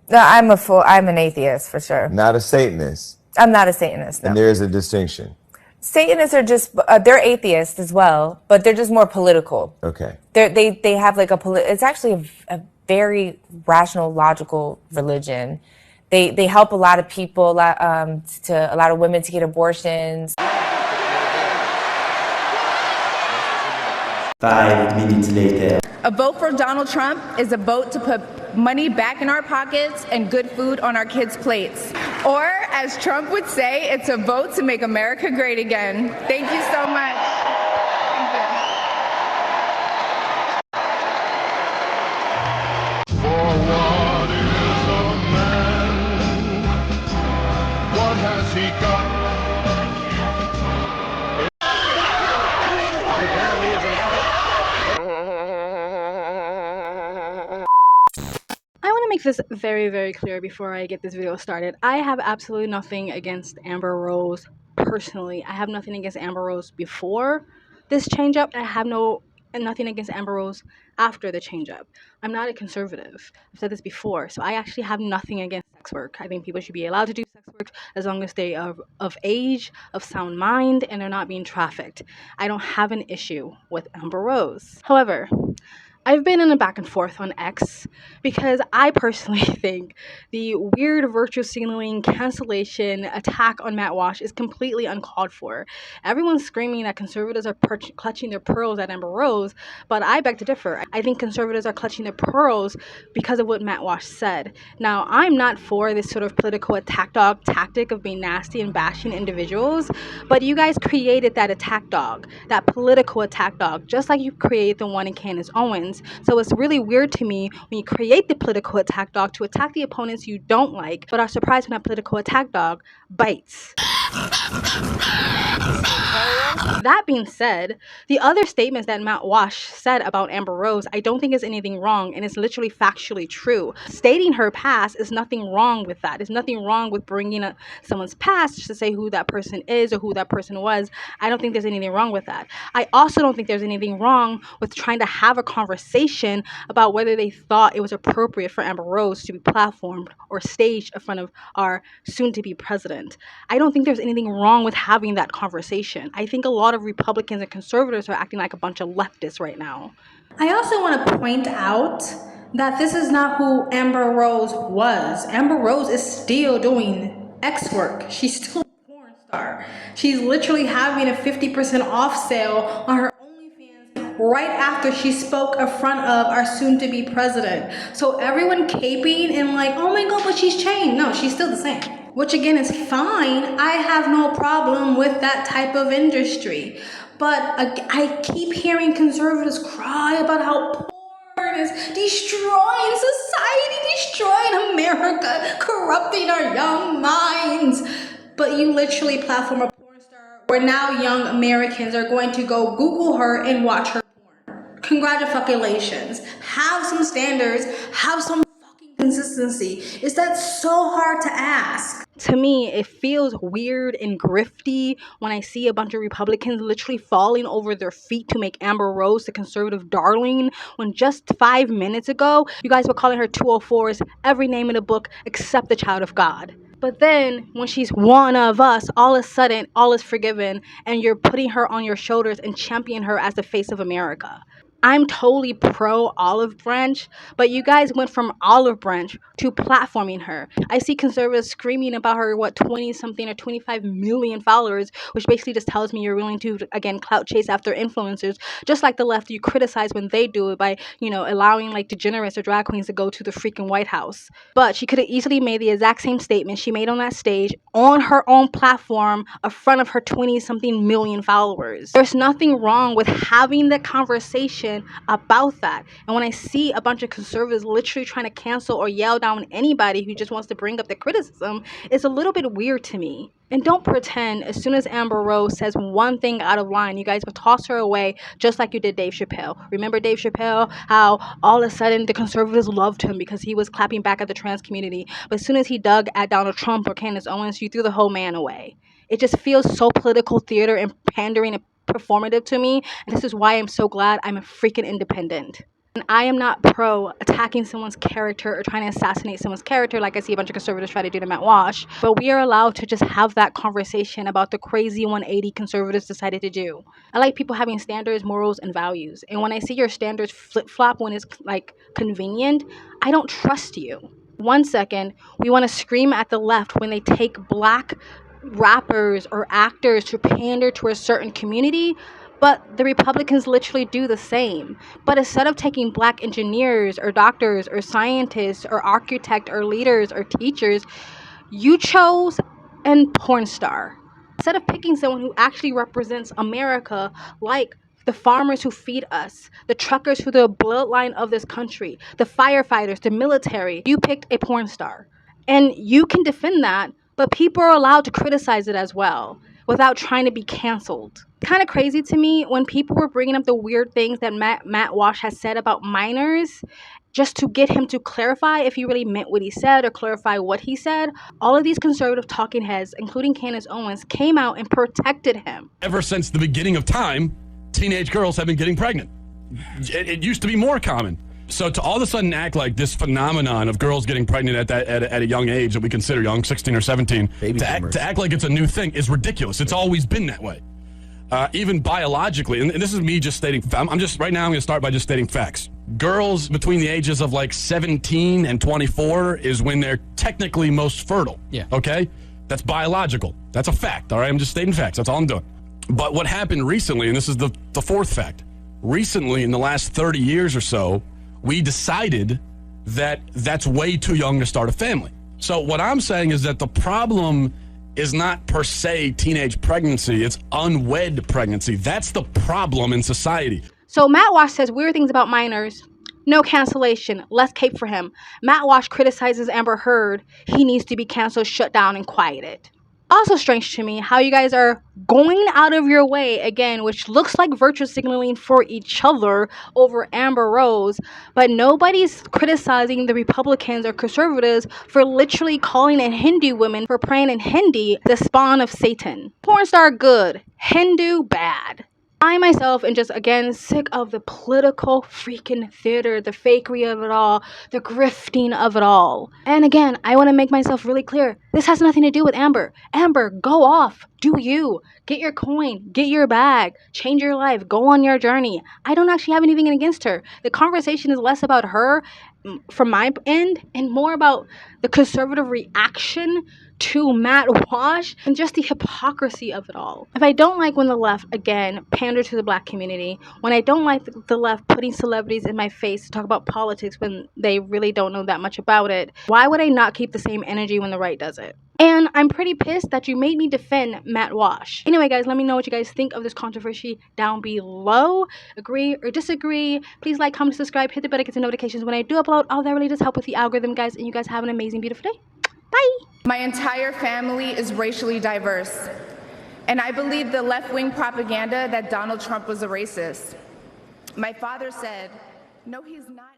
No, I'm an atheist for sure. Not a Satanist. I'm not a Satanist. No. And there is a distinction. Satanists are just, they're atheists as well, but they're just more political. Okay. They have like it's actually a very rational, logical religion. They help a lot of people, a lot of women to get abortions. 5 minutes later. A vote for Donald Trump is a vote to put money back in our pockets and good food on our kids' plates. Or, as Trump would say, it's a vote to make America great again. Thank you so much. Thank you. For what is a man? What has he got? I want to make this very, very clear before I get this video started. I have absolutely nothing against Amber Rose personally. I have nothing against Amber Rose before this change up, and I have nothing against Amber Rose after the change up. I'm not a conservative. I've said this before, so I actually have nothing against sex work. I think people should be allowed to do sex work as long as they are of age, of sound mind, and they're not being trafficked. I don't have an issue with Amber Rose. However, I've been in a back and forth on X because I personally think the weird virtue signaling cancellation attack on Matt Walsh is completely uncalled for. Everyone's screaming that conservatives are clutching their pearls at Amber Rose, but I beg to differ. I think conservatives are clutching their pearls because of what Matt Walsh said. Now, I'm not for this sort of political attack dog tactic of being nasty and bashing individuals, but you guys created that attack dog, that political attack dog, just like you created the one in Candace Owens. So it's really weird to me when you create the political attack dog to attack the opponents you don't like, but are surprised when that political attack dog bites. That being said, the other statements that Matt Walsh said about Amber Rose, I don't think is anything wrong, and it's literally factually true. Stating her past is nothing wrong with that. There's nothing wrong with bringing up someone's past to say who that person is or who that person was. I don't think there's anything wrong with that. I also don't think there's anything wrong with trying to have a conversation about whether they thought it was appropriate for Amber Rose to be platformed or staged in front of our soon-to-be president. I don't think there's anything wrong with having that conversation. I think a lot of Republicans and conservatives are acting like a bunch of leftists right now. I also want to point out that this is not who Amber Rose was. Amber Rose is still doing X work. She's still a porn star. She's literally having a 50% off sale on her OnlyFans right after she spoke in front of our soon-to-be president. So everyone caping and like, oh my god, but she's changed. No, she's still the same. Which again is fine. I have no problem with that type of industry. But I keep hearing conservatives cry about how porn is destroying society, destroying America, corrupting our young minds. But you literally platform a porn star where now young Americans are going to go Google her and watch her porn. Congratulations. Have some standards, have some consistency. Is that so hard to ask? To me, it feels weird and grifty when I see a bunch of Republicans literally falling over their feet to make Amber Rose the conservative darling, when just 5 minutes ago, you guys were calling her 204s, every name in the book except the child of God. But then, when she's one of us, all of a sudden, all is forgiven, and you're putting her on your shoulders and championing her as the face of America. I'm totally pro Olive Branch, but you guys went from Olive Branch to platforming her. I see conservatives screaming about her, 20-something or 25 million followers, which basically just tells me you're willing to, again, clout chase after influencers, just like the left you criticize when they do it by, allowing like degenerates or drag queens to go to the freaking White House. But she could have easily made the exact same statement she made on that stage on her own platform in front of her 20-something million followers. There's nothing wrong with having the conversation about that. And when I see a bunch of conservatives literally trying to cancel or yell down anybody who just wants to bring up the criticism, it's a little bit weird to me. And don't pretend as soon as Amber Rose says one thing out of line, you guys will toss her away just like you did Dave Chappelle. Remember Dave Chappelle? How all of a sudden the conservatives loved him because he was clapping back at the trans community. But as soon as he dug at Donald Trump or Candace Owens, you threw the whole man away. It just feels so political theater and pandering and performative to me. And this is why I'm so glad I'm a freaking independent. And I am not pro attacking someone's character or trying to assassinate someone's character like I see a bunch of conservatives try to do to Matt Walsh. But we are allowed to just have that conversation about the crazy 180 conservatives decided to do. I like people having standards, morals, and values. And when I see your standards flip-flop when it's like convenient, I don't trust you. 1 second, we want to scream at the left when they take black rappers or actors to pander to a certain community, but the Republicans literally do the same. But instead of taking black engineers or doctors or scientists or architects or leaders or teachers, you chose a porn star. Instead of picking someone who actually represents America, like the farmers who feed us, the truckers who are the bloodline of this country, the firefighters, the military, you picked a porn star. And you can defend that, but people are allowed to criticize it as well without trying to be canceled. Kind of crazy to me when people were bringing up the weird things that Matt Walsh has said about minors just to get him to clarify if he really meant what he said or clarify what he said. All of these conservative talking heads, including Candace Owens, came out and protected him. Ever since the beginning of time, teenage girls have been getting pregnant. It used to be more common. So to all of a sudden act like this phenomenon of girls getting pregnant at a young age that we consider young, 16 or 17, to act like it's a new thing is ridiculous. It's always been that way. Even biologically, and this is me just stating, I'm going to start by just stating facts. Girls between the ages of like 17 and 24 is when they're technically most fertile. Yeah. Okay? That's biological. That's a fact, all right? I'm just stating facts. That's all I'm doing. But what happened recently, and this is the fourth fact, recently in the last 30 years or so, we decided that that's way too young to start a family. So what I'm saying is that the problem is not per se teenage pregnancy, it's unwed pregnancy. That's the problem in society. So Matt Walsh says weird things about minors. No cancellation. Less cape for him. Matt Walsh criticizes Amber Heard. He needs to be canceled, shut down, and quieted. Also strange to me how you guys are going out of your way again, which looks like virtue signaling for each other over Amber Rose, but nobody's criticizing the Republicans or conservatives for literally calling a Hindu woman for praying in Hindi the spawn of Satan. Porn star good, Hindu bad. I myself am just, again, sick of the political freaking theater, the fakery of it all, the grifting of it all. And again, I want to make myself really clear. This has nothing to do with Amber. Amber, go off. Do you. Get your coin. Get your bag. Change your life. Go on your journey. I don't actually have anything against her. The conversation is less about her from my end and more about the conservative reaction to Matt Walsh and just the hypocrisy of it all. If I don't like when the left, again, pander to the black community, when I don't like the left putting celebrities in my face to talk about politics when they really don't know that much about it, why would I not keep the same energy when the right does it? And I'm pretty pissed that you made me defend Matt Walsh. Anyway, guys, let me know what you guys think of this controversy down below. Agree or disagree? Please like, comment, subscribe, hit the bell to get the notifications when I do upload. All that really does help with the algorithm, guys. And you guys have an amazing, beautiful day. Bye! My entire family is racially diverse, and I believe the left-wing propaganda that Donald Trump was a racist. My father said, no, he's not.